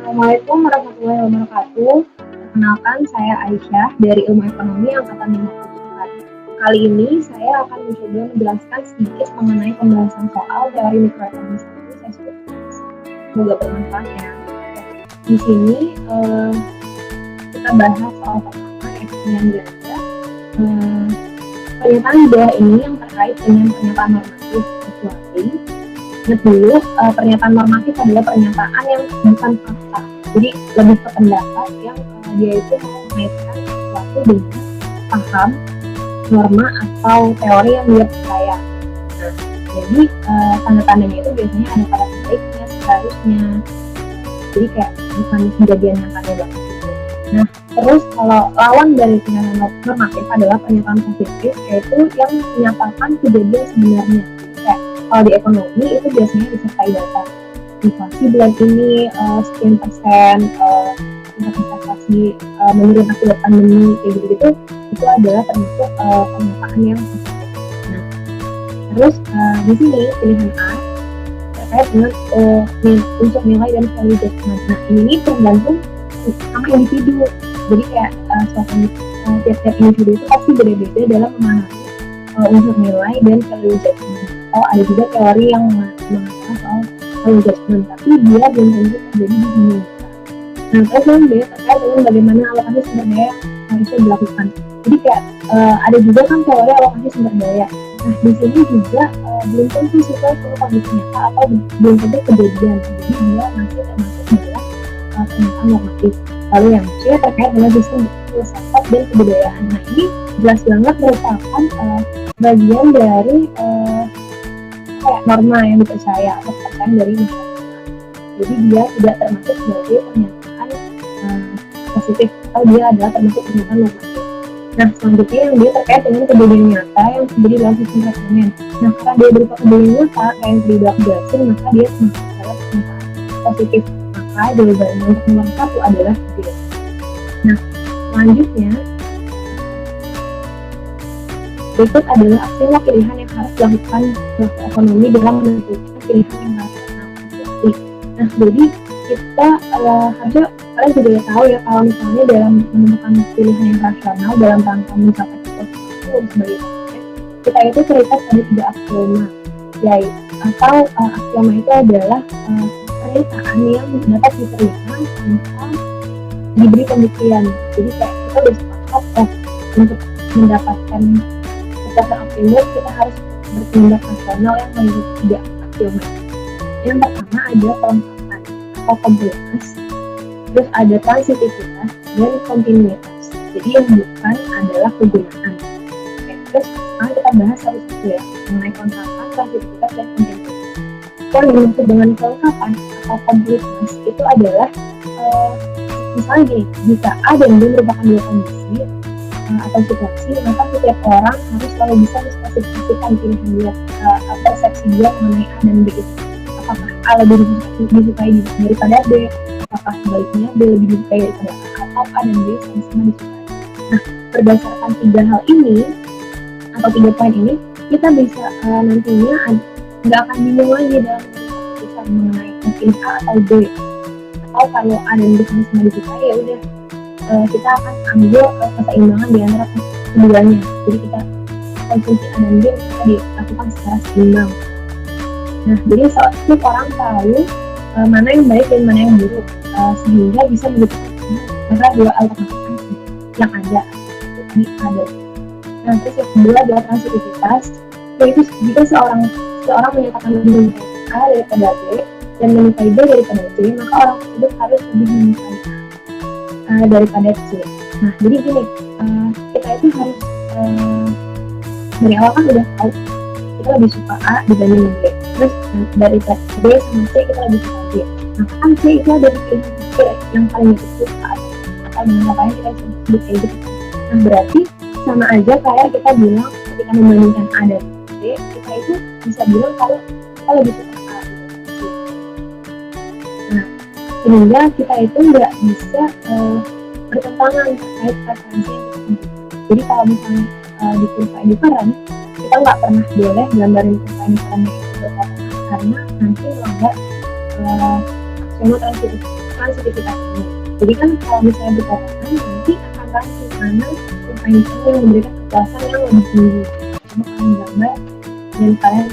Assalamualaikum warahmatullahi wabarakatuh. Perkenalkan, saya Aisyah dari Ilmu Ekonomi Angkatan 54. Kali ini saya akan mencoba menjelaskan sedikit mengenai pembahasan soal teori mikroekonomi 1 sesi 12. Semoga bermanfaat ya. Di sini kita bahas soal pertama, yaitu pilihan ganda. Pernyataan di bawah ini yang terkait dengan pernyataan normatif kecuali ingat dulu, pernyataan normatif adalah pernyataan yang bukan fakta, jadi lebih ke pendapat yang dia itu mengaitkan sesuatu dengan paham, norma atau teori yang dia percaya. Nah, jadi tanda-tandanya itu biasanya ada pada sebaiknya, seharusnya, jadi kayak bukan kejadian yang ada banget gitu. Nah, terus kalau lawan dari pernyataan normatif adalah pernyataan positif, yaitu yang menyatakan kejadian sebenarnya. Kalau di ekonomi itu biasanya disertai data inflasi bulan ini sekian persen, tingkat investasi menurun akibat pandemi kayak gitu-gitu, itu adalah termasuk pernyataan yang positif. Nah, terus di sini pilihan A terkait dengan unsur nilai dan value judgment. Nah, ini tergantung sama individu. Jadi kayak tiap-tiap individu itu pasti beda-beda dalam memahami unsur nilai dan value judgment. Ada juga teori yang mengatakan soal value judgment, tapi dia belum tentu terjadi di dunia. Nah, terus yang B terkait dengan bagaimana alokasi sumber daya harusnya dilakukan. Jadi kayak ada juga kan teori alokasi sumber daya. Nah, di sini juga belum tentu sesuai sama kondisi nyata atau belum tentu kejadian. Jadi dia masih termasuk dalam pernyataan normatif. Lalu yang C terkait dengan sistem filsafat dan kebudayaan. Nah, ini jelas banget merupakan bagian dari kayak norma yang dipercaya atau kepercayaan dari masyarakat. Jadi dia tidak termasuk sebagai pernyataan positif atau dia adalah termasuk pernyataan normatif. Nah, selanjutnya yang dia terkait dengan kejadian nyata yang terjadi dalam sistem perekonomian. Nah, karena dia berupa kejadian nyata kayak yang tadi udah aku jelasin, maka dia termasuk dalam pernyataan positif. Maka jawabannya untuk nomor 1 adalah B. Nah, selanjutnya berikut adalah aksioma pilihan yang harus dilakukan pelaku ekonomi dalam menentukan pilihan yang rasional. Nah, jadi kita harusnya kalian juga ya tahu ya kalau misalnya dalam menemukan pilihan yang rasional dalam rangka mencapai sesuatu sebagai target, kita itu terikat pada 3 aksioma, yaitu atau aksioma itu adalah pernyataan yang dapat diterima tanpa diberi pembuktian. Jadi kayak kita udah sepakat untuk mendapatkan kepuasan optimis, kita harus bertindak rasional yang mengikuti 3 aksioma. Yang pertama ada kelengkapan atau kompleksitas, terus ada transitivitas dan kontinuitas. Jadi yang bukan adalah kegunaan. Oke, terus sekarang kita bahas satu-satu ya mengenai kelengkapan, transitivitas dan kontinuitas. Yang dimaksud dengan kelengkapan atau kompleksitas itu adalah misalnya gini, jika A dan B merupakan 2 kondisi atau situasi, maka setiap orang harus selalu bisa menspesifikasikan pilihan dia, persepsi dia mengenai A dan B itu. Apakah A lebih disukai daripada B, apakah sebaliknya B lebih disukai daripada A, atau A dan B sama-sama disukai. Nah, berdasarkan 3 hal ini atau 3 poin ini, kita bisa nantinya nggak akan bingung lagi dalam keputusan mengenai pilih A atau B. Atau kalau A dan B sama-sama disukai, ya udah kita akan ambil keseimbangan di antara keduanya. Jadi kita konsumsi A dan B bisa dilakukan secara seimbang. Nah, jadi setiap orang tahu mana yang baik dan mana yang buruk, sehingga bisa menentukan antara 2 alternatif yang ada di ada. Nah, terus yang kedua adalah transitivitas, yaitu jika seorang menyatakan lebih menyukai A daripada B dan menyukai B daripada C, maka orang tersebut harus lebih menyukai A daripada C. Nah, jadi gini, kita itu harus dari awal kan udah tahu kita lebih suka A dibanding B. Terus dari B sama C kita lebih suka B. Nah, kan C itu ada di pilihan yang paling kita suka atau ngapain kita sebut kayak gitu. Nah, berarti sama aja kayak kita bilang ketika membandingkan A dan B, kita itu bisa bilang kalau kita lebih suka A dibanding C. Nah, sehingga kita itu nggak bisa bertentangan terkait preferensi yang kita tentukan. Jadi kalau misalnya di kurva indifferent, kita nggak pernah boleh gambarin kurva indifferentnya itu berkotak karena nanti melanggar aksioma transitif. sensitivitas ini. Jadi kan kalau misalnya berpapasan nanti akan ranking mana kurva yang memberikan kepuasan yang lebih tinggi. Sama kalian gambar dan kalian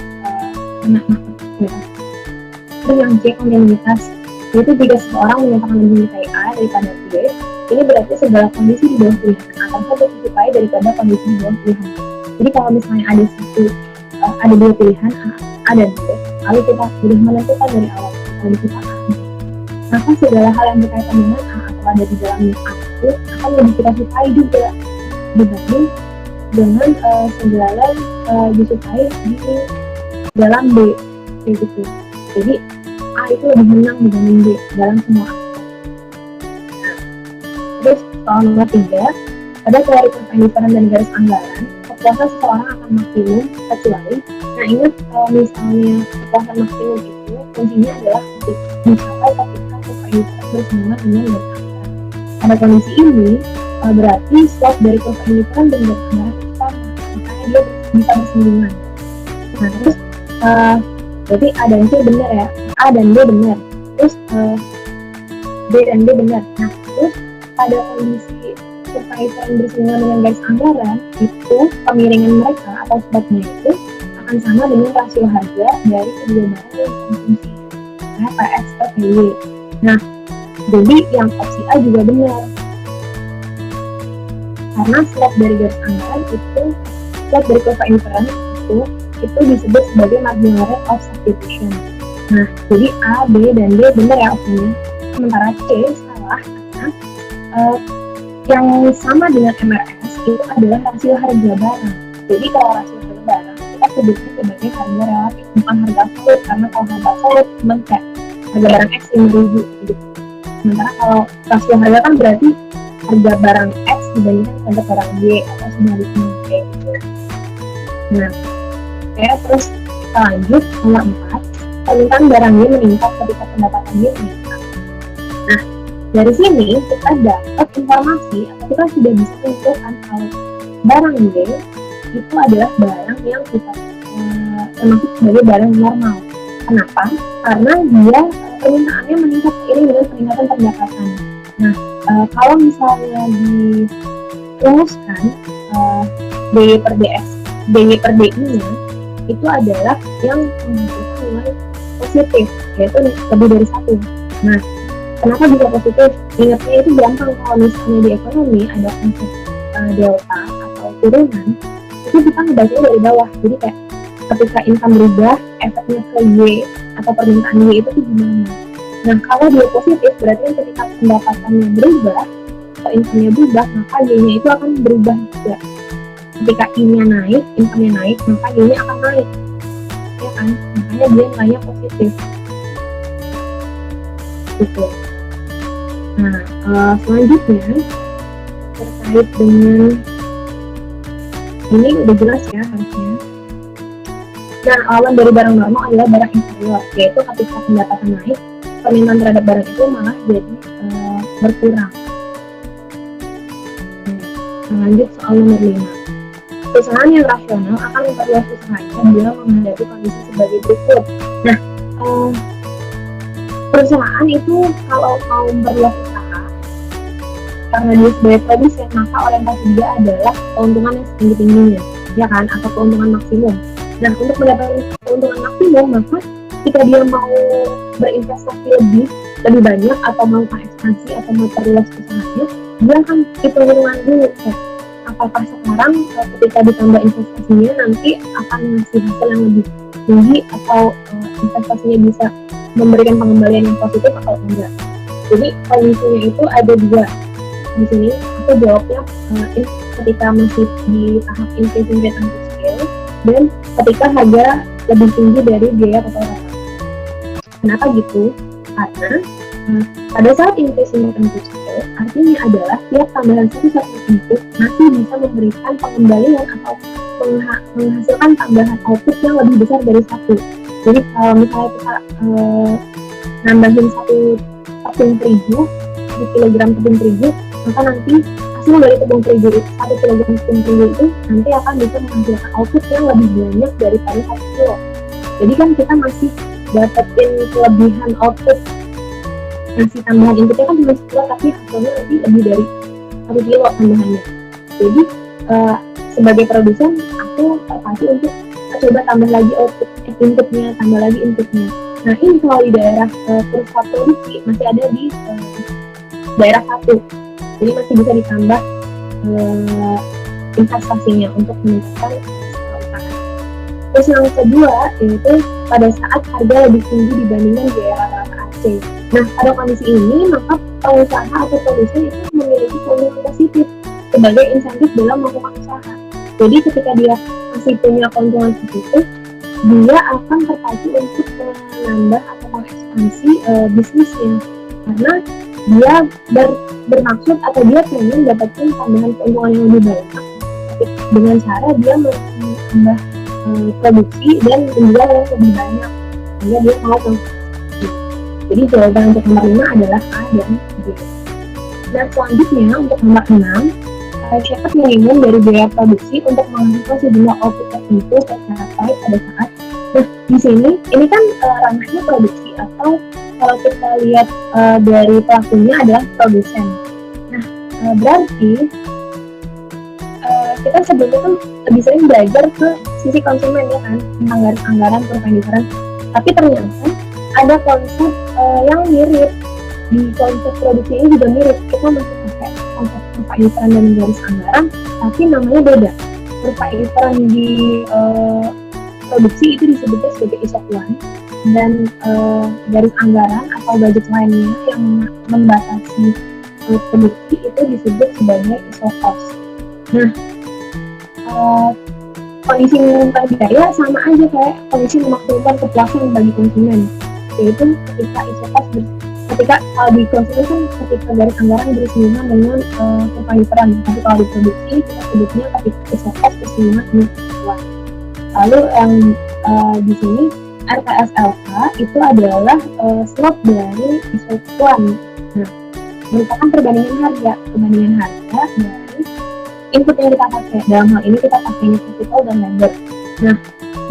kena market. Terus yang C, kontinuitas, yaitu jika seseorang menyatakan lebih menyukai A daripada B, ini berarti segala kondisi di bawah pilihan A akan lebih disukai daripada kondisi di bawah pilihan. Jadi kalau misalnya ada dua pilihan A dan B, lalu kita sudah menentukan dari awal kita suka A, maka segala hal yang berkaitan dengan A atau ada di dalam A itu akan lebih kita sukai juga dibanding dengan segala disukai di dalam B gitu. Jadi A itu lebih menang dibanding B dalam semua aspek. Nah, terus soal nomor 3, pada teori kurva indifferent dan garis anggaran, kepuasan seseorang akan maksimum kecuali, nah ingat misalnya kepuasan maksimum itu kuncinya adalah dicapai ketika kurva indifferent bersinggungan dengan garis anggaran. Pada kondisi ini berarti slope dari kurva indifferent dan garis anggaran itu sama, makanya dia bisa bersinggungan. Nah terus berarti A dan C benar ya, A dan B benar, terus B dan D benar. Nah terus pada kondisi kurva indifferent bersinggungan dengan garis anggaran itu pemiringan mereka atau sebabnya itu akan sama dengan rasio harga dari kedua barang yang dikonsumsi, PS per PY. Nah jadi yang opsi A juga benar karena slope dari garis anggaran itu, slope dari kurva indifferent itu disebut sebagai marginal rate of substitution. Nah, jadi A, B, dan D benar ya opsinya. Sementara C salah karena yang sama dengan MRS itu adalah rasio harga barang. Jadi kalau rasio harga barang kita sebutnya sebagai harga relatif, bukan harga absolut, karena kalau harga absolut cuma kayak harga barang X 5.000 gitu. Sementara kalau rasio harga kan berarti harga barang X dibandingkan harga barang Y atau sebaliknya kayak gitu. Nah, terus kita lanjut nomor 4, permintaan barang Y meningkat ketika pendapatan Y meningkat. Nah, dari sini kita dapat informasi atau kita sudah bisa menentukan kalau barang Y itu adalah barang yang kita termasuk sebagai barang normal. Kenapa? Karena dia permintaannya meningkat seiring dengan peningkatan pendapatan. Nah, kalau misalnya dirumuskan DY per DI-nya itu adalah yang menghasilkan nilai positif, yaitu lebih dari 1. Nah, kenapa bisa positif? Ingatnya itu gampang, kalau misalnya di ekonomi ada konsep delta atau turunan, itu kita ngebacanya dari bawah. Jadi kayak ketika income berubah, efeknya ke Y atau permintaan Y itu gimana? Nah, kalau dia positif, berarti ketika pendapatannya berubah atau income-nya berubah, maka Y-nya itu akan berubah juga. Ketika I-nya naik, income-nya naik, maka Y-nya akan naik, ya kan? Makanya dia nilainya positif gitu. Nah, selanjutnya terkait dengan ini udah jelas ya harusnya. Nah, lawan dari barang normal adalah barang inferior, yaitu ketika pendapatan naik, permintaan terhadap barang itu malah jadi berkurang. Nah, lanjut soal nomor 5. Perusahaan yang rasional akan memperluas usahanya bila menghadapi kondisi sebagai berikut. Nah, perusahaan itu kalau mau memperluas usaha, karena dia sebagai produsen, maka orientasi dia adalah keuntungan yang setinggi-tingginya, ya kan, atau keuntungan maksimum. Nah, untuk mendapatkan keuntungan maksimum, maka jika dia mau berinvestasi lebih banyak atau melakukan ekspansi atau memperluas usahanya, dia akan hitung-hitungan dulu kayak apakah sekarang ketika ditambah investasinya nanti akan ngasih hasil yang lebih tinggi atau investasinya bisa memberikan pengembalian yang positif atau enggak. Jadi kondisinya itu ada dua. Di sini aku jawabnya ketika masih di tahap increasing rate and scale dan ketika harga lebih tinggi dari biaya total rata. Kenapa gitu? Karena pada saat increasing rate and scale artinya adalah tiap tambahan satu input masih bisa memberikan pengembalian atau menghasilkan tambahan output yang lebih besar dari satu. Jadi kalau misalnya kita nambahin satu tepung terigu, 1 kilogram tepung terigu, maka nanti hasil dari tepung terigu itu 1 kilogram tepung terigu itu nanti akan bisa menghasilkan output yang lebih banyak daripada 1 kilo. Jadi kan kita masih dapetin kelebihan output ngasih tambahan inputnya kan cuma 10, tapi hasilnya lebih dari 1 kilo tambahannya. Jadi sebagai produsen aku terpacu untuk coba tambah lagi inputnya, tambah lagi inputnya. Nah ini kalau di daerah kurva produksi masih ada di daerah 1, jadi masih bisa ditambah investasinya untuk meningkatkan usaha. Terus yang kedua yaitu pada saat harga lebih tinggi dibandingkan biaya rata-rata AC. Nah pada kondisi ini maka pengusaha atau produsen itu memiliki keuntungan positif sebagai insentif dalam melakukan usaha. Jadi ketika dia masih punya keuntungan positif, dia akan terpacu untuk menambah atau mengekspansi bisnisnya, karena dia bermaksud atau dia pengen dapetin tambahan keuntungan yang lebih banyak dengan cara dia menambah produksi dan menjual yang lebih banyak, sehingga dia mau mengekspansi. Jadi jawaban untuk nomor 5 adalah A dan B. Dan selanjutnya untuk nomor 6, syarat minimum dari biaya produksi untuk menghasilkan sejumlah output tertentu tercapai pada saat. Nah, di sini ini kan ranahnya produksi, atau kalau kita lihat dari pelakunya adalah produsen. Nah, berarti kita sebelumnya kan lebih sering belajar ke sisi konsumen ya kan, tentang garis-anggaran, perpendikaran. Tapi ternyata ada konsep yang mirip di konsep produksi ini juga mirip. Kita masih pakai konsep perpendikaran dan garis anggaran, tapi namanya beda. Perpendikaran di produksi itu disebutnya sebagai ISO plan, dan garis anggaran atau budget lainnya yang membatasi produksi itu disebut sebagai ISO cost. Nah, kondisi mengumpulkan biaya sama aja kayak kondisi memaksimumkan kepuasan bagi konsumen, yaitu ketika ISO cost ketika di konsumen kan ketika garis anggaran bersinggungan dengan perpendikaran, tapi kalau di produksi kita sebutnya ketika ISO cost bersinggungan dengan kebutuhan. Lalu yang di sini RPSLK itu adalah slot dari ISO plan. Nah, merupakan perbandingan harga dari input yang kita pakai. Dalam hal ini kita pakainya capital dan labor. Nah,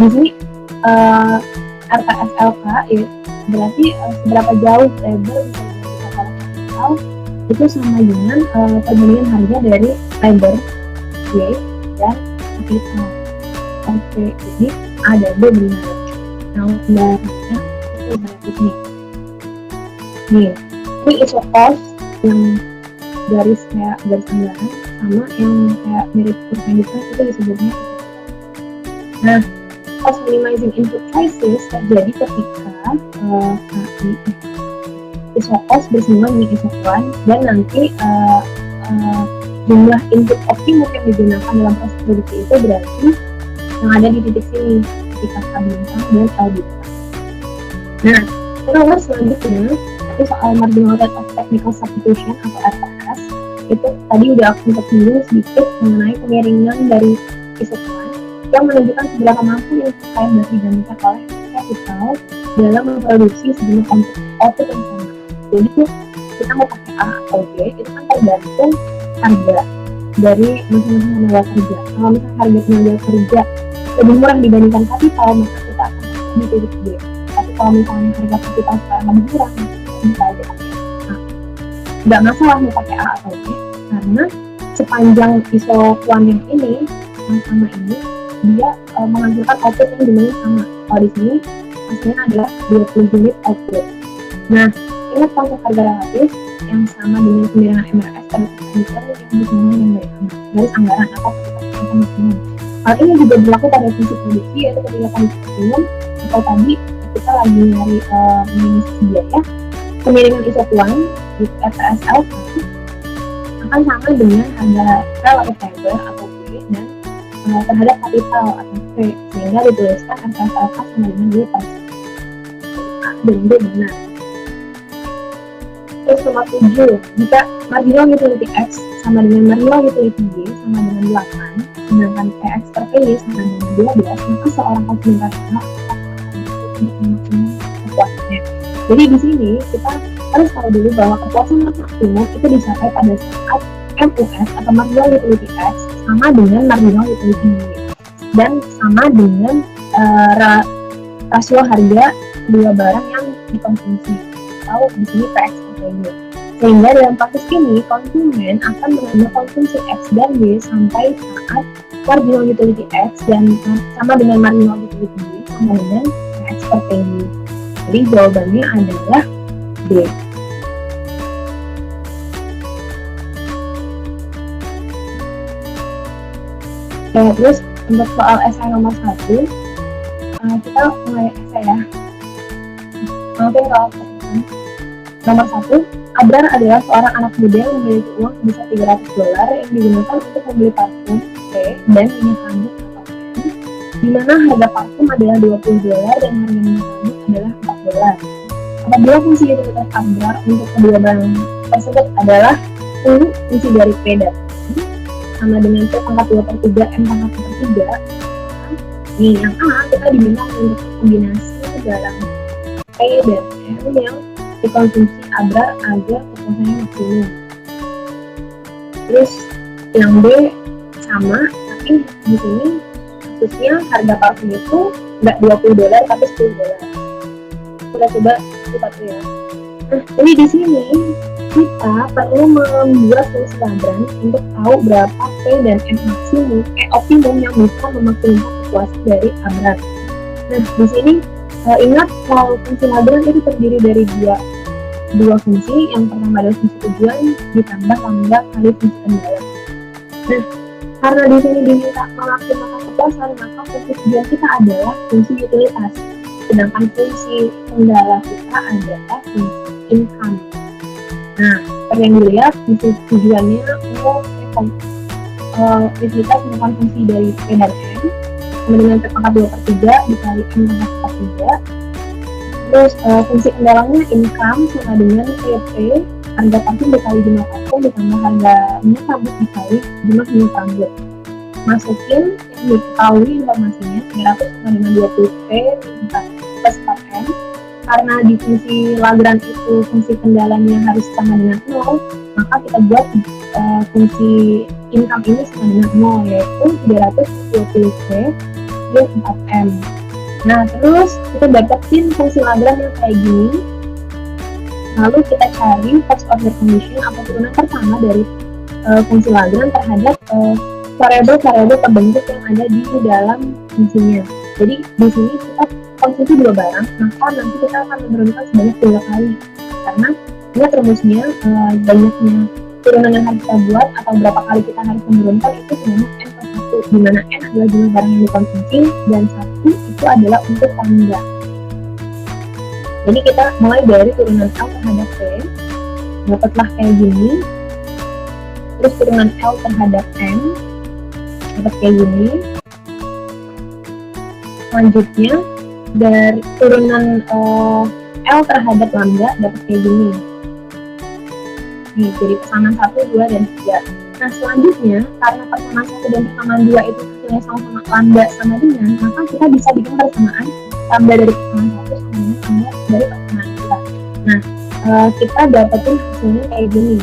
di sini RPSLK ya, berarti seberapa jauh labor bisa kita oleh capital itu sama dengan perbandingan harga dari labor Y dan capital. Oke, jadi ada B benar. Nah, gambarnya itu bagus nih. Nih, ini ISO cost yang garis anggaran sama yang kayak mirip perpendikaran itu disebutnya. Nah, cost minimizing input choices terjadi ketika ISO cost bersinggungan dengan ISO plan, dan nanti jumlah input optimum yang digunakan dalam proses produksi itu berarti yang ada di titik sini ketika K bintang dan L bintang. Nah, terus selanjutnya itu soal marginal rate of technical substitution atau RTS. Itu tadi udah aku singgung sedikit mengenai kemiringan dari ISO plan yang menunjukkan seberapa mampu input time yang digantikan oleh capital dalam memproduksi sejumlah output yang sama. Jadi kita mau pakai A atau B itu kan tergantung harga dari masing-masing tenaga kerja. Kalau misalnya harga tenaga kerja lebih murah dibandingkan kapital, maka kita akan di titik B. Tapi kalau misalnya harga kapital sekarang lebih murah, bisa aja pakai A. Nggak masalah mau pakai A atau B, karena sepanjang ISO plan yang ini, yang sama ini, dia menghasilkan output yang jumlahnya sama. Kalau di sini hasilnya adalah 20 unit output. Nah, ingat konsep harga relatif yang sama dengan kemiringan MRS pada perpendikaran yang bersinggungan dengan garis anggaran atau keputusan maksimum. Hal ini juga berlaku pada fungsi produksi, yaitu ketika kondisi optimum atau tadi kita lagi nyari minimalisasi biaya. Kemiringan ISO plan di RPSLK akan sama dengan harga relatif labor atau B dan terhadap kapital atau P, sehingga dituliskan RPSLK sama dengan 2 pasti A dan B benar. Terus nomor 7, jika marginal utility X sama dengan marginal utility Y sama dengan 8, sedangkan PX per PY sama dengan 12, maka seorang konsumen rasional akan untuk memaksimum kepuasannya. Jadi di sini kita harus tahu dulu bahwa kepuasan maksimum itu dicapai pada saat MUS atau marginal utility X sama dengan marginal utility Y dan sama dengan rasio harga dua barang yang dikonsumsi. atau di sini PX per P. Sehingga dalam kasus ini, konsumen akan menambah konsumsi X dan Y sampai saat marginal utility X dan sama dengan marginal utility Y sama dengan PX per P. Jadi jawabannya adalah D. Oke, terus untuk soal esai nomor 1, kita mulai esai ya. Oke, kalau nomor 1, Abrar adalah seorang anak muda yang memiliki uang sebesar $300 yang digunakan untuk membeli parfum P dan minyak rambut atau M, di mana harga parfum adalah $20 dan harga minyak rambut adalah $4. Apabila fungsi utilitas Abrar untuk kedua barang tersebut adalah fungsi dari P dan M sama dengan P pangkat 2/3 M pangkat 1/3. Nih, yang A kita diminta untuk kombinasi barang P dan M yang dikonsumsi Abrar agar kepuasannya maksimum. Terus yang B sama, tapi di sini khususnya harga parfum itu nggak $20 tapi $10. Kita coba tuh ya. Nah, ini di sini kita perlu membuat fungsi Lagrange untuk tahu berapa P dan M optimum yang bisa memaksimalkan kepuasan dari Abrar. Nah, di sini ingat kalau fungsi Lagrange itu terdiri dari dua fungsi. Yang pertama adalah fungsi tujuan ditambah lambda kali fungsi kendala. Nah, karena di sini diminta memaksimalkan kepuasan, maka fungsi tujuan kita adalah fungsi utilitas, sedangkan fungsi kendala kita adalah fungsi income. Nah, seperti yang dilihat, fungsi tujuannya utilitas merupakan fungsi dari P dan M sama dengan P pangkat 2/3 dikali M pangkat 4/3. Terus fungsi kendalanya income sama dengan PP harga parfum dikali jumlah parfum ditambah harga minyak rambut dikali jumlah minyak rambut. Masukin yang diketahui informasinya 300 sama dengan 20P plus 4M. Karena di fungsi Lagrange itu fungsi kendalanya harus sama dengan 0, maka kita buat fungsi income ini sama dengan 0, yaitu 320P plus 4M. Nah, terus kita dapetin fungsi Lagrange yang kayak gini. Lalu kita cari first order condition atau turunan pertama dari fungsi Lagrange terhadap variabel-variabel terbentuk yang ada di dalam fungsinya. Jadi di sini kita konsumsi dua barang, maka nanti kita akan menurunkan sebanyak 2 kali. Karena ingat rumusnya, banyaknya turunan yang harus kita buat atau berapa kali kita harus menurunkan itu sebanyak N per 1, di mana N adalah jumlah barang yang dikonsumsi dan 1 itu adalah untuk tangga. Jadi kita mulai dari turunan L terhadap P, dapatlah kayak gini. Terus turunan L terhadap M, dapat kayak gini. Selanjutnya dari turunan L terhadap lambda dapat kayak gini. Nih, jadi persamaan 1, 2, dan 3. Nah, selanjutnya karena persamaan 1 dan persamaan 2 itu hasilnya sama-sama lambda sama dengan, maka kita bisa bikin persamaan lambda dari persamaan 1 sama dengan lambda dari persamaan 2. Nah, kita dapetin hasilnya kayak gini.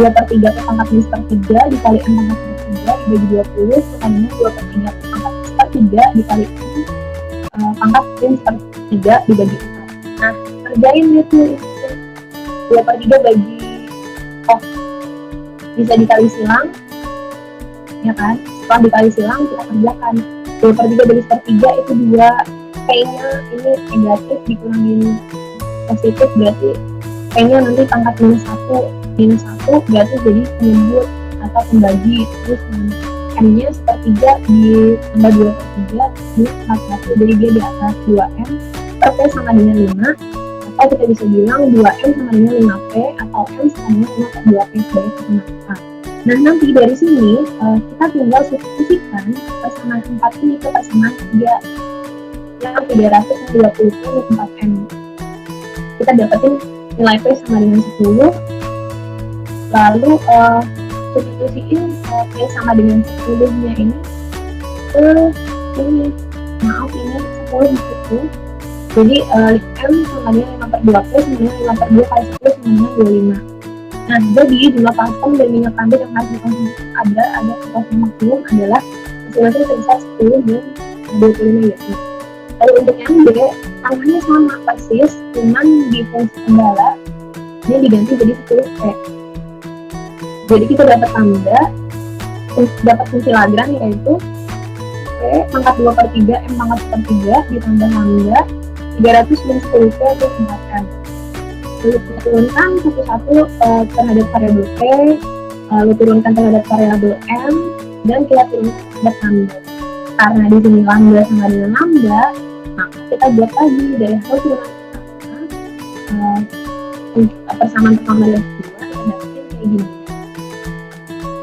2/3 P pangkat minus per 3 dikali M pangkat per 3 dibagi 20 sama dengan 2/3 P pangkat minus per 3 dikali M pangkat minus per 3 dibagi 4. Nah, kerjain itu 2/3 bagi bisa dikali silang, ya kan? Setelah dikali silang kita kerjakan 2/3 bagi per 3 itu 2, P-nya ini negatif dikurangin positif, berarti P-nya nanti pangkat minus 1 berarti jadi penyebut atau pembagi. Terus M-nya sepertiga ditambah 2/3 minus 1, jadi dia di atas 2M per P sama dengan 5, atau kita bisa bilang 2M sama dengan 5P atau M sama dengan 5/2P sebagai persamaan. Nah, nanti dari sini kita tinggal substitusikan persamaan 4 ini ke persamaan 3 yang 320P minus 4M. Kita dapetin nilai P sama dengan 10, lalu substitusiin P sama dengan 10-nya ini ke ini, maaf ini 10 di situ. Jadi M sama dengan 5/2P sama dengan 5/2 kali 10 sama dengan 25. Nah, jadi jumlah parfum dan minyak rambut yang harus dikonsumsi ada kepuasan maksimum adalah masing-masing sebesar 10 dan 25 ya. Lalu untuk yang B, angkanya sama persis, cuman di fungsi kendala ini diganti jadi 10P. Jadi kita dapat lambda, dapat fungsi Lagrange yaitu P pangkat 2/3 M pangkat 1/3 ditambah lambda 300 min 10P itu 4M. Lalu kita turunkan satu-satu terhadap variabel P, lalu turunkan terhadap variabel M, dan kita turunkan terhadap lambda. Karena di sini lambda sama dengan lambda, maka kita buat lagi dari hasil turunan persamaan dari 2, kita dapetin kayak gini.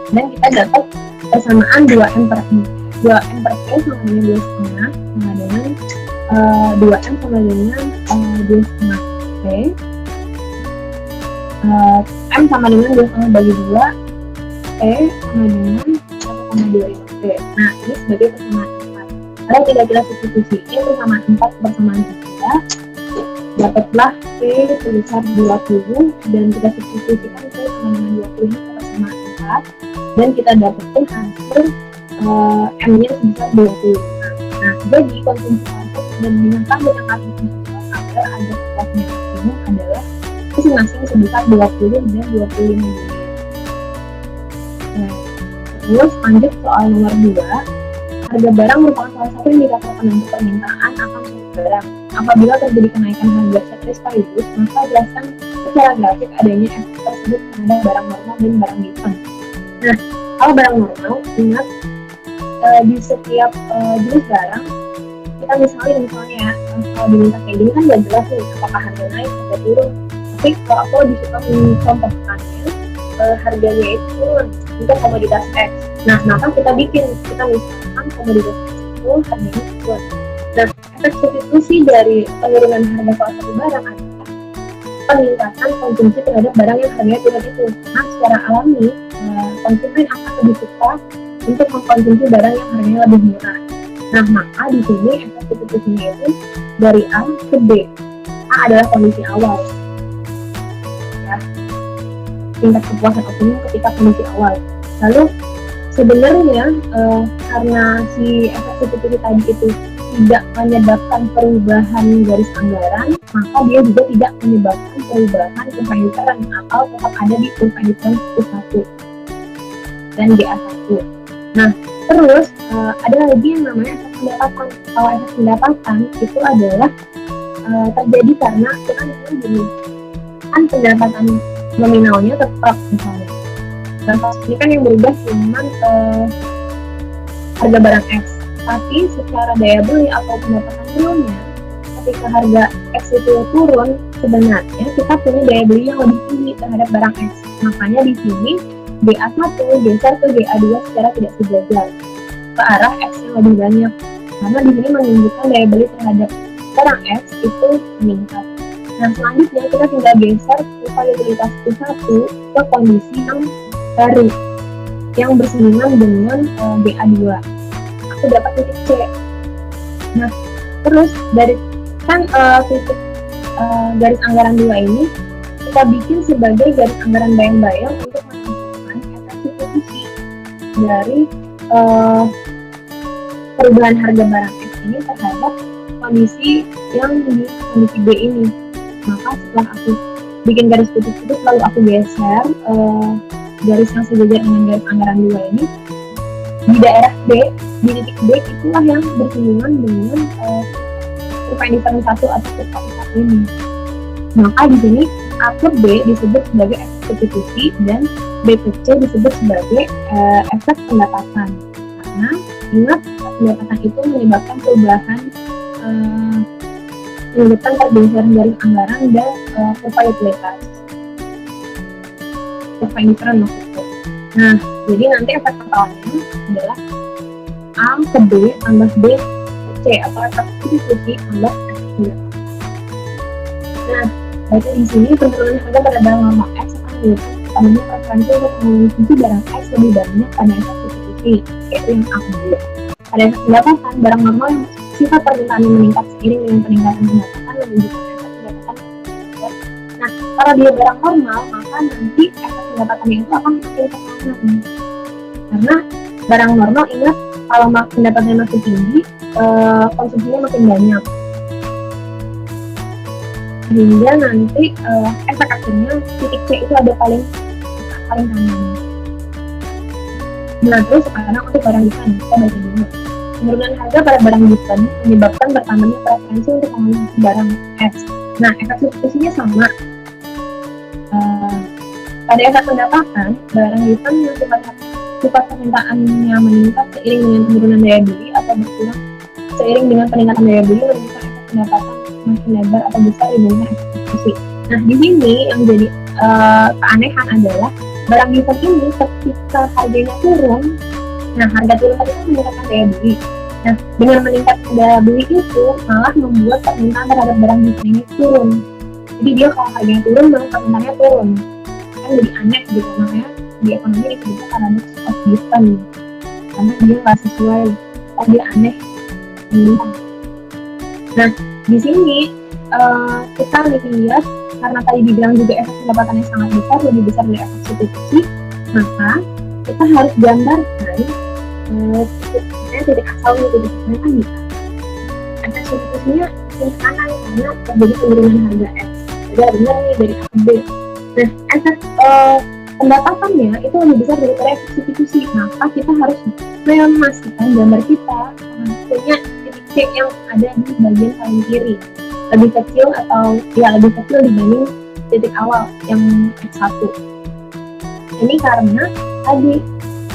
Dan kita dapat persamaan 2M per P. 2M per P sama dengan 2,5 sama dengan 2M sama dengan 2,5 P. M sama dengan 2,5 bagi 2, P sama dengan 1,25 P. Nah, ini sebagai persamaan 4. Kalau tidak kita substitusikan persamaan 4 persamaan 3, dapatlah P sebesar 20, dan kita substitusikan P sama dengan 20 ke persamaan 4, dan kita dapetin hasil M-nya sebesar 25. Nah, jadi konsumsi output dan bintang dengan kasus agar ada kelasnya maksimum adalah masing-masing sebesar 20 dan 25 unit. Nah, terus lanjut soal nomor 2. Harga barang merupakan salah satu indikator penentu permintaan akan suatu barang. Apabila terjadi kenaikan harga ceteris paribus, maka jelaskan secara grafik adanya efek tersebut terhadap barang normal dan barang diskon. Nah, kalau barang normal, ingat di setiap jenis barang kita misalnya ya, kalau diminta kayak gini kan gak jelas nih apakah harga naik atau turun. Tapi kalau aku lebih suka mencontohkannya harganya itu turun untuk komoditas X. Nah, maka kita misalkan komoditas X itu harganya turun. Nah, efek substitusi dari penurunan harga salah satu barang adalah peningkatan konsumsi terhadap barang yang harganya turun itu. Nah, secara alami konsumen akan lebih suka untuk mengkonsumsi barang yang harganya lebih murah. Nah, maka di sini efek substitusinya itu dari A ke B. A adalah kondisi awal. Ya, tingkat kepuasan optimum ketika kondisi awal. Lalu sebenarnya karena si efek substitusi tadi itu tidak menyebabkan perubahan garis anggaran, maka dia juga tidak menyebabkan perubahan kurva indikaran atau tetap ada di kurva indikaran U1 dan GA1. Nah, terus ada lagi yang namanya efek pendapatan. Kalau efek pendapatan itu adalah terjadi karena kita misalnya gini, kan pendapatan nominalnya tetap misalnya. Dan ini kan yang berubah cuma harga barang X. Tapi secara daya beli atau pendapatan realnya, ketika harga X itu turun, sebenarnya kita punya daya beli yang lebih tinggi terhadap barang X. Makanya di sini GA1 geser ke GA2 secara tidak sejajar ke arah X yang lebih banyak. Karena di sini menunjukkan daya beli terhadap barang X itu meningkat. Nah, selanjutnya kita tinggal geser kurva utilitas U1 ke kondisi yang baru yang bersinggungan dengan GA2. Aku dapat titik C. Nah, terus dari kan titik garis anggaran 2 ini kita bikin sebagai garis anggaran bayang-bayang untuk menentukan efek substitusi dari perubahan harga barang X ini terhadap kondisi yang di kondisi B ini. Maka setelah aku bikin garis putus-putus lalu aku geser garis yang sejajar dengan garis anggaran 2 ini di daerah B, di titik B itulah yang bersinggungan dengan kurva indikator 1 atau kurva U1 ini. Maka di sini A ke B disebut sebagai efek substitusi dan B ke C disebut sebagai efek pendapatan. Karena ingat pendapatan itu menyebabkan perubahan pergeseran garis anggaran dan kurva utilitas. Kurva indikator maksudnya. Nah, jadi nanti efek totalnya adalah A ke B tambah B ke C atau efek substitusi tambah efek pendapatan. Nah, berarti di sini penurunan harga pada barang normal X akan menyebabkan utamanya preferensi untuk mengonsumsi barang X lebih banyak pada efek substitusi, yaitu yang A ke B. Pada efek pendapatan, barang normal yang sifat permintaannya meningkat seiring dengan peningkatan pendapatan menunjukkan efek pendapatan meningkat. Nah, kalau dia barang normal, maka nanti efek pendapatannya itu akan makin ke kanan. Karena barang normal, ingat kalau pendapatannya makin tinggi, konsumsinya makin banyak. sehingga nanti efek akhirnya titik C itu ada paling kanan. Nah, terus sekarang untuk barang given, kita baca dulu. Penurunan harga pada barang given menyebabkan bertambahnya preferensi untuk mengonsumsi barang X. Nah, efek substitusinya sama. Pada efek pendapatan, barang given yang sifat permintaannya meningkat seiring dengan penurunan daya beli atau berkurang seiring dengan peningkatan daya beli menunjukkan efek pendapatan makin lebar atau besar dibandingkan efek substitusi. Nah, di sini yang jadi keanehan adalah barang given ini ketika harganya turun, nah harga turun tadi kan meningkatkan daya beli. Nah, dengan meningkatkan daya beli itu malah membuat permintaan terhadap barang given ini turun. Jadi dia kalau harganya turun, baru permintaannya turun. Kan jadi aneh gitu, makanya di ekonomi disebutnya paradox of given, karena dia nggak sesuai, atau dia aneh. Nah, di sini kita lihat karena tadi dibilang juga efek pendapatannya sangat besar, lebih besar dari efek substitusi, maka kita harus gambarkan titik asalnya, titik asalnya kan bisa. Efek substitusinya ke kanan karena terjadi penurunan harga X. Jadi benar nih dari A ke B. Nah, efek pendapatannya itu lebih besar daripada efek substitusi, maka kita harus memastikan gambar kita punya titik C yang ada di bagian paling kiri lebih kecil atau lebih kecil dibanding titik awal yang X1. Ini karena tadi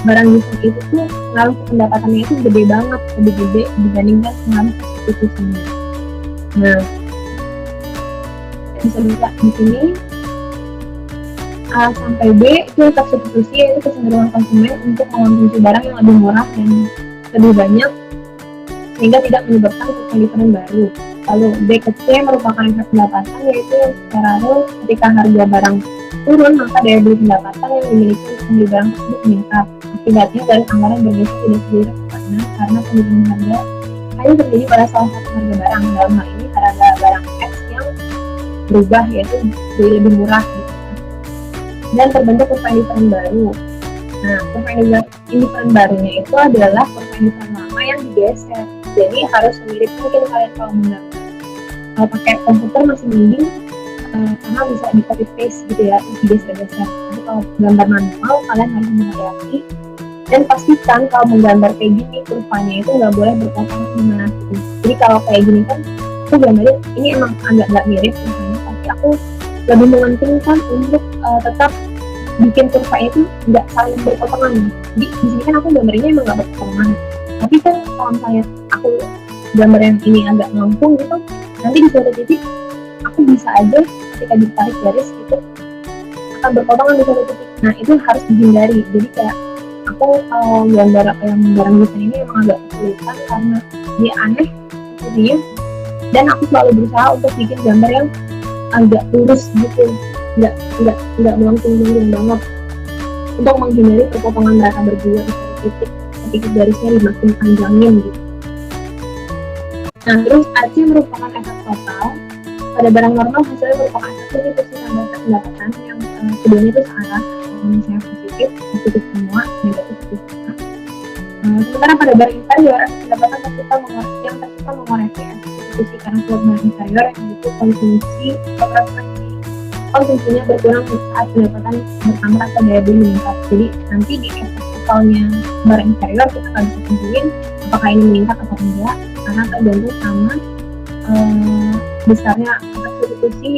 barang given itu tuh pengaruh pendapatannya itu gede banget, lebih gede dibandingkan pengaruh substitusinya. Nah, bisa lihat di sini A sampai B itu efek substitusi, yaitu kecenderungan konsumen untuk mengonsumsi barang yang lebih murah dan lebih banyak sehingga tidak menyebabkan kebutuhan baru. Lalu B ke C merupakan efek pendapatan, yaitu secara real ketika harga barang turun maka daya beli pendapatan yang dimiliki untuk membeli barang tersebut meningkat. Akibatnya garis anggaran bergeser tidak sendiri ke kanan karena penurunan harga hanya terjadi pada salah satu harga barang, dalam hal ini harga barang X yang berubah, yaitu jadi lebih murah gitu. Dan terbentuk kurva indifferent baru. Nah, kurva indifferent barunya itu adalah kurva indifferent lama yang digeser. Jadi harus mirip mungkin kalian kalau menggambar. Kalau pakai komputer masih mending karena bisa di copy paste gitu ya, terus digeser-geser. Tapi kalau gambar manual kalian harus berhati-hati dan pastikan kalau menggambar kayak gini kurvanya itu nggak boleh berpotongan dimanapun. Jadi kalau kayak gini kan aku gambarin ini emang agak nggak mirip kurvanya, tapi aku lebih mementingkan untuk tetap bikin kurva itu nggak saling berpotongan. Jadi di sini kan aku gambarnya emang nggak berpotongan, tapi kan kalau misalnya aku gambar yang ini agak melengkung gitu, nanti di suatu titik aku bisa aja ketika ditarik garis itu akan berpotongan di suatu titik. Nah, itu harus dihindari. Jadi kayak aku kalau gambar yang barang given ini emang agak kesulitan karena dia aneh jadinya, dan aku selalu berusaha untuk bikin gambar yang agak lurus gitu, nggak melengkung banget untuk menghindari perpotongan mereka berdua di satu titik ketika garisnya dimakin panjangin gitu. Nah, terus AC merupakan efek total pada barang normal, hasilnya merupakan efek substitusi tambah pendapatan yang keduanya itu searah, misalnya positif semua, negatif semua. Sementara pada barang inferior, efek pendapatan yang tercipta mengoreksi efek substitusi karena barang inferior yang itu konsumsi atau konsumsinya berkurang saat pendapatan bertambah atau daya beli meningkat. Jadi nanti di efek totalnya barang inferior kita akan bisa tentuin apakah ini meningkat atau enggak, karena tergantung sama besarnya efek substitusi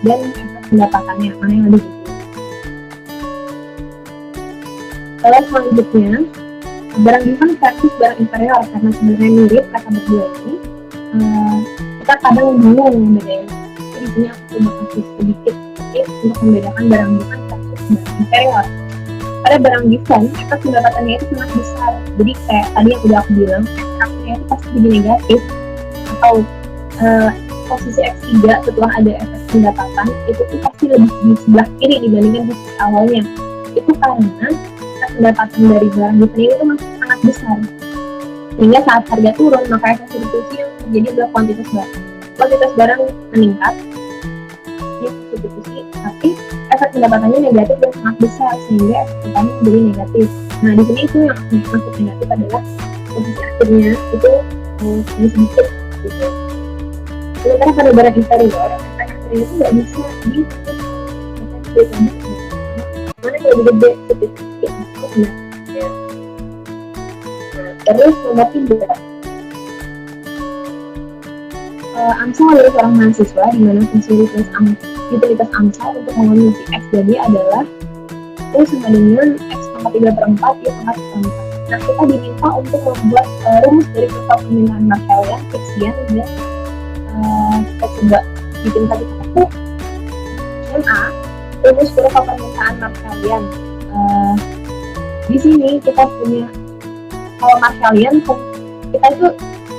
dan efek pendapatannya mana yang lebih tinggi. Lalu selanjutnya barang given versus barang inferior, karena sebenarnya mirip kata berdua ini, kita kadang bingung membedain. Jadi di sini aku coba kasih sedikit tips untuk membedakan barang given versus barang inferior. Pada barang given, efek pendapatannya itu sangat besar. Jadi kayak tadi yang udah aku bilang, efeknya itu pasti jadi negatif, atau posisi X3 setelah ada efek pendapatan itu tuh pasti lebih di sebelah kiri dibandingkan posisi awalnya. Itu karena efek pendapatan dari barang given itu masih sangat besar, sehingga saat harga turun maka efek substitusi yang terjadi adalah kuantitas barang meningkat, substitusi, tapi efek pendapatannya negatif dan sangat besar sehingga efek pendapatannya menjadi negatif. Nah, di sini itu yang maksud negatif adalah posisi akhirnya itu sedikit gitu. Sementara pada barang inferior, efek akhirnya itu nggak bisa ditentukan mana yang lebih gede sedikit atau enggaknya. Nah, terus nomor 3, AMSA adalah seorang mahasiswa di mana fungsi utilitas AMSA untuk mengonsumsi X jadi adalah itu sama dengan X pangkat 3/4 Y pangkat 4. Nah, kita diminta untuk membuat rumus dari kurva permintaan Marshallian, Hicksian, dan kita coba bikin satu-satu. Yang A, rumus kurva permintaan Marshallian. Di sini kita punya kalau Marshallian, kita itu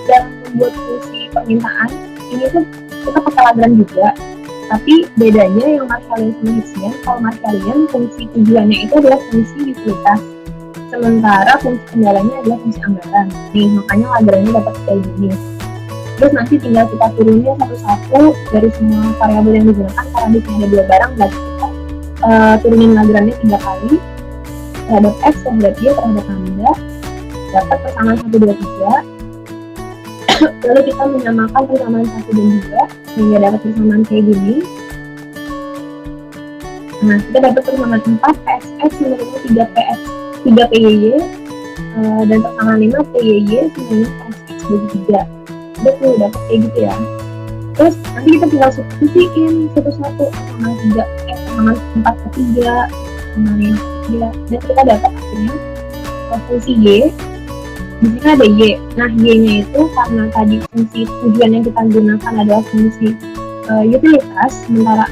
dalam membuat fungsi permintaan ini tuh kita pakai Lagrange juga, tapi bedanya yang Marshallian sama Hicksian, kalau Marshallian fungsi tujuannya itu adalah fungsi utilitas, sementara fungsi kendalanya adalah fungsi anggaran. Nih, makanya Lagrange dapat kayak gini. Terus nanti tinggal kita turunin satu-satu dari semua variabel yang digunakan, karena di sini ada 2 barang, berarti kita turunin Lagrange 3 kali terhadap X, terhadap Y, terhadap lambda, dapat persamaan 1, 2, 3. Lalu kita menyamakan persamaan 1 dan 2 sehingga dapat persamaan kayak gini. Nah, kita dapat persamaan 4 PSX sama dengan 3 PYY, dan persamaan 5 PYY sama dengan PSX bagi 3. Udah tuh, dapat kayak gitu ya. Terus nanti kita tinggal substitusiin satu-satu, persamaan 3, persamaan 4 ke 3 sama 5 ke 3, dan kita dapat akhirnya fungsi Y. Di sini ada Y. Nah, Y-nya itu karena tadi fungsi tujuan yang kita gunakan adalah fungsi utilitas, sementara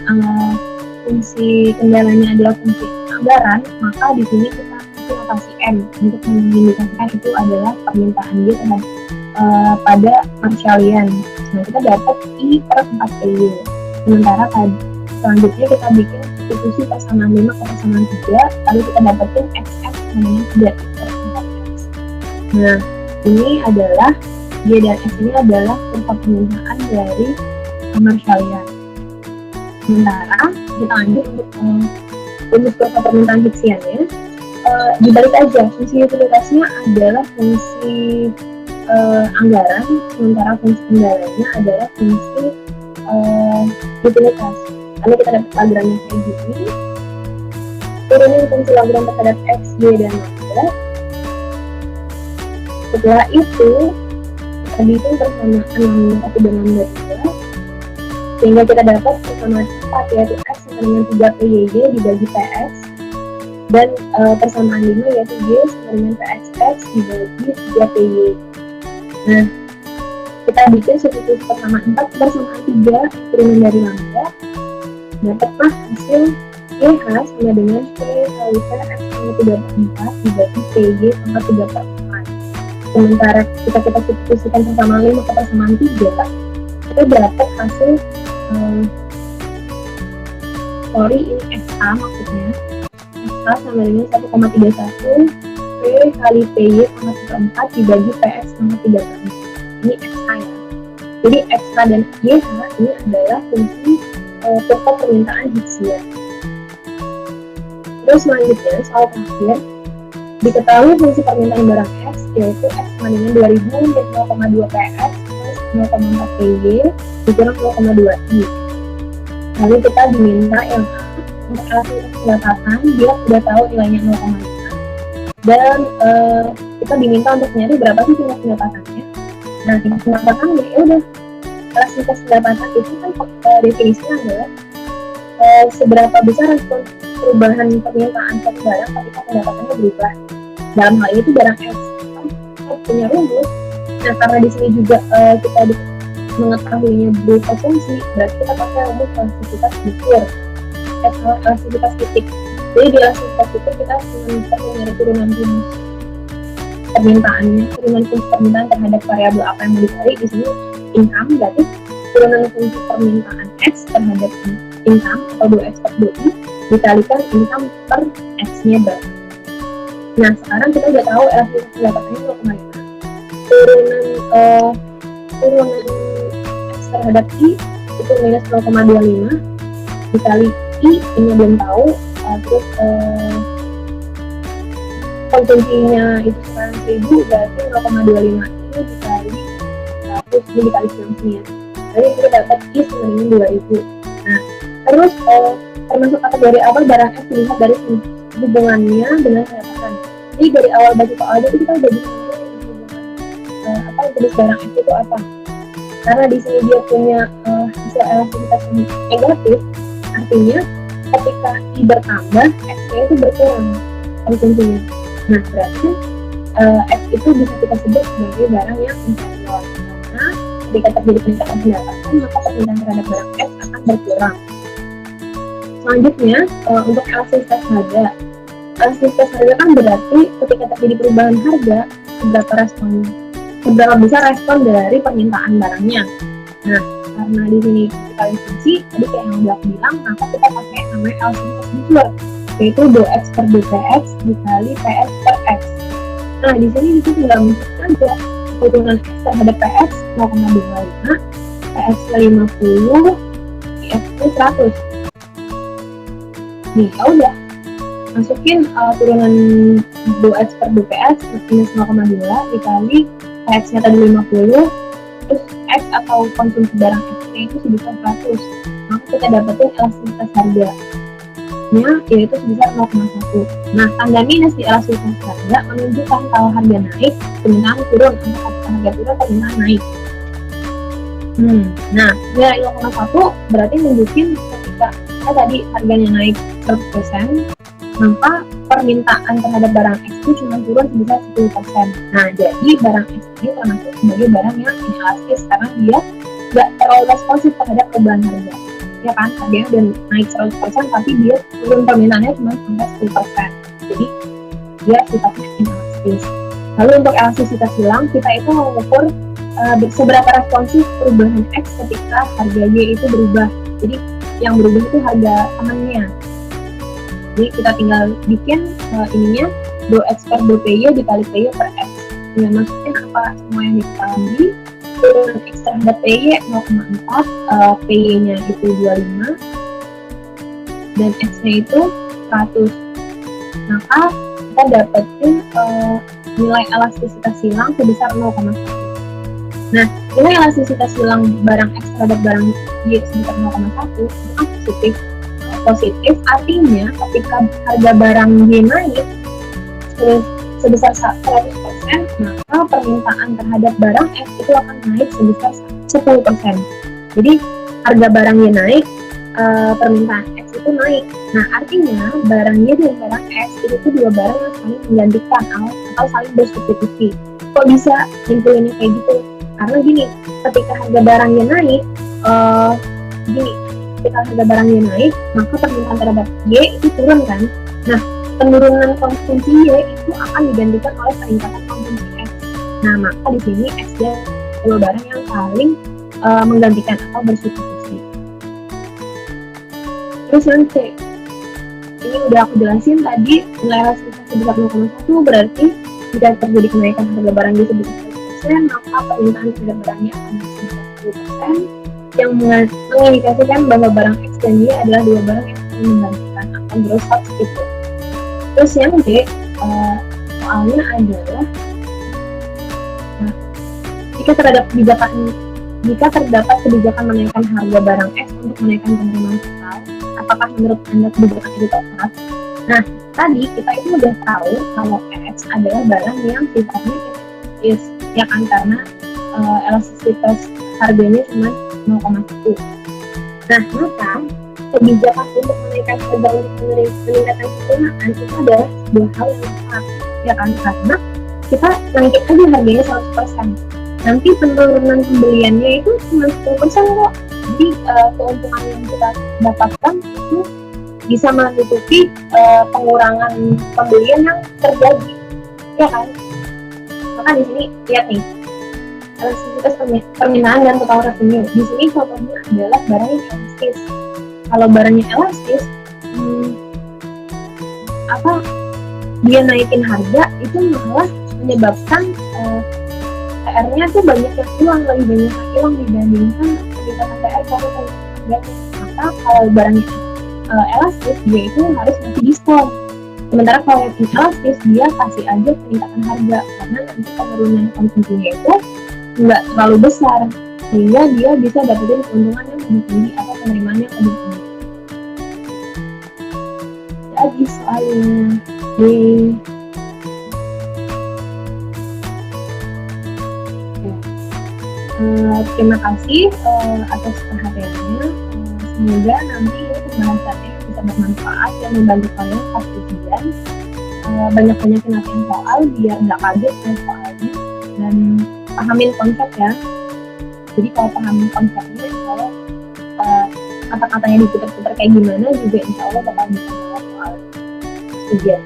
fungsi kendalanya adalah fungsi anggaran, maka di sini kita pakai notasi M untuk mengindikasikan itu adalah permintaan Y terhadap pada Marshallian. Nah, kita dapat I per 4 PY. Sementara tadi selanjutnya kita bikin substitusi persamaan 5 ke persamaan 3, lalu kita dapetin XX dengan 3 per 4X. Nah, ini adalah Y dan X ini adalah kurva permintaan dari Marshallian. Sementara kita lanjut untuk rumus kurva permintaan Hicksiannya. Dibalik aja, fungsi utilitasnya adalah fungsi anggaran, sementara fungsi kendalanya adalah fungsi utilitas. Lalu kita dapat Lagrange kayak gini. Turunin fungsi Lagrange terhadap X, Y, dan lambda. Setelah itu kita bikin persamaan lambda 1 dan lambda 2 sehingga kita dapat persamaan 4 yaitu X sama dengan 3 PYY dibagi PX, dan persamaan 5 yaitu Y sama dengan PXX dibagi 3 PY. Nah, kita bikin substitusi persamaan 4 persamaan 3 turunan dari lambda, dapatlah hasil YH sama dengan P kali PX sama 3/4 dibagi PY sama 3/4. Sementara kita substitusikan persamaan 5 ke persamaan 3, kita dapat hasil ini XA maksudnya. XA sama dengan 1,31 P kali PY sama 3/4 dibagi PX sama 3/4. Ini XA ya. Jadi XA dan YH ini adalah fungsi kurva permintaan Hicksian. Terus selanjutnya soal terakhir, diketahui fungsi permintaan barang X yaitu X sama dengan 2000 dan 0,2 PX plus 0,4 PY dikurang 0,2 I. Lalu kita diminta yang A untuk elastisitas pendapatan, dia sudah tahu nilainya 0,5, dan kita diminta untuk nyari berapa sih tingkat pendapatannya. Nah, tingkat pendapatannya ya udah, elastisitas pendapatan itu kan definisinya adalah seberapa besar respon perubahan permintaan satu barang ketika pendapatannya berubah. Dalam hal ini itu barang X, kita punya rumus. Nah, karena di sini juga kita mengetahuinya berupa fungsi, berarti kita pakai rumus elastisitas bukur, elastisitas titik. Jadi di elastisitas titik kita cuma perlu nyari turunan rumus permintaannya, turunan fungsi permintaan terhadap variabel apa yang mau dicari. Di sini income, berarti turunan fungsi permintaan X terhadap income atau 2X per 2I dikalikan income per X-nya berapa. Nah, sekarang kita udah tahu elastisitas pendapatannya 0,5. Turunan X terhadap I itu minus 0,25 dikali I, ini belum tahu. Terus konsumsinya itu sekarang 1000, berarti 0,25 ini dikali 100, ini dikali 90 ya. Jadi kita dapat I sama dengan 2000. Nah, Terus termasuk kategori apa barang S dilihat dari hubungannya dengan pendapatan. Jadi dari awal baca soal itu kita udah bisa hubungan apa jenis barang S itu apa. Karena di sini dia punya hasil elastisitas yang negatif, artinya ketika I bertambah, X-nya itu berkurang konsumsinya. Nah, berarti X itu bisa kita sebut sebagai barang yang inferior. Karena ketika terjadi peningkatan pendapatan, maka permintaan terhadap barang X akan berkurang. Selanjutnya, untuk elastisitas harga. Elastisitas harga kan berarti ketika terjadi perubahan harga, seberapa besar respon dari permintaan barangnya. Nah, karena di sini kita instruksi, tadi kayak yang udah aku bilang, maka kita pakai namanya elastisitas Buswell, yaitu dx per dpx dikali ps per x. Nah, di sini kita tinggal menunjukkan aja keuntungan x terhadap px 0,25, px 50, px 100. Nih, ya udah, masukin turunan dx per dpx minus 0,2 dikali px-nya tadi 50, terus x atau konsumsi barang x-nya itu sebesar 100, maka kita dapetin elastisitas harganya yaitu sebesar 0,1. Nah, tanda minus di elastisitas harga menunjukkan kalau harga naik, permintaan turun, atau harga turun, permintaan naik. Nah, nilai 0,1 berarti nunjukin ketika tadi harganya naik 100%, maka permintaan terhadap barang X itu cuma turun sebesar 10%. Nah, jadi barang X ini termasuk sebagai barang yang inelastis karena dia nggak terlalu responsif terhadap perubahan harga. Ya kan, harganya udah naik 100%, tapi dia turun permintaannya cuma sampai 10%. Jadi, dia sifatnya inelastis. Lalu untuk elastisitas silang, kita itu mengukur seberapa responsif perubahan X ketika harga Y itu berubah. Jadi, yang berubah itu harga temannya. Jadi kita tinggal bikin ininya dx per dpy dikali py per x. Tinggal masukin apa semua yang diketahui. Turunan x terhadap py 0,4, py-nya itu 25 dan x-nya itu 100. Maka kita dapetin nilai elastisitas silang sebesar 0,1. Nah, nilai elastisitas silang barang x terhadap barang y sebesar 0,1 itu kan positif, artinya ketika harga barang Y naik sebesar 100%, maka permintaan terhadap barang X itu akan naik sebesar 10%. Jadi harga barang Y naik, permintaan X itu naik. Nah, artinya barang Y dan barang X itu dua barang yang saling menggantikan atau saling bersubstitusi. Kok bisa simpulnya kayak gitu? Karena gini, ketika harga barang Y naik, ketika harga barangnya naik, maka permintaan terhadap Y itu turun kan. Nah, penurunan konsumsi Y itu akan digantikan oleh peningkatan konsumsi X. Nah, maka di sini X dan dua barang yang saling menggantikan atau bersubstitusi. Terus yang C, ini udah aku jelasin tadi, nilai elastisitas sebesar 0,1 berarti jika terjadi kenaikan harga barang Y sebesar 100%, maka permintaan terhadap barangnya akan naik sebesar 10%. Yang mengindikasikan bahwa barang X dan Y adalah dua barang yang saling menggantikan atau gross substitute. Terus yang D, soalnya adalah jika terdapat kebijakan menaikkan harga barang X untuk menaikkan penerimaan total, apakah menurut Anda kebijakan itu tepat? Nah, tadi kita itu udah tahu kalau X adalah barang yang sifatnya inelastis, ya kan, karena elastisitas harganya cuma 0,1. Nah, maka kebijakan untuk menaikkan harga untuk meningkatkan kegunaan itu adalah sebuah hal yang tepat, ya kan, karena kita naikin aja harganya 100%. Nanti penurunan pembeliannya itu cuma 10% kok. Jadi keuntungan yang kita dapatkan itu bisa menutupi pengurangan pembelian yang terjadi, ya kan. Maka di sini lihat nih, elastisitas permintaan dan total revenue. Di sini contohnya adalah barang yang elastis. Kalau barangnya elastis, dia naikin harga itu malah menyebabkan PR-nya tuh banyak yang hilang, lebih banyak yang hilang dibandingkan peningkatan PR kalau harganya. Maka kalau barangnya elastis, dia itu harus ngasih diskon. Sementara kalau yang inelastis, dia kasih aja peningkatan harga karena nanti penurunan konsumsinya itu nggak terlalu besar, sehingga dia bisa dapetin keuntungan yang lebih tinggi atau penerimaan yang lebih tinggi. semuanya. Yeay. Terima kasih atas perhatiannya. Semoga nanti pembahasannya bisa bermanfaat dan membantu kalian pas ujian. Banyak-banyakin latihan soal biar nggak kaget dengan soalnya dan pahamin konsep ya. Jadi kalau pahamin konsepnya, insya Allah kata-katanya diputar-putar kayak gimana juga insya Allah bakal bisa jawab soal ujian.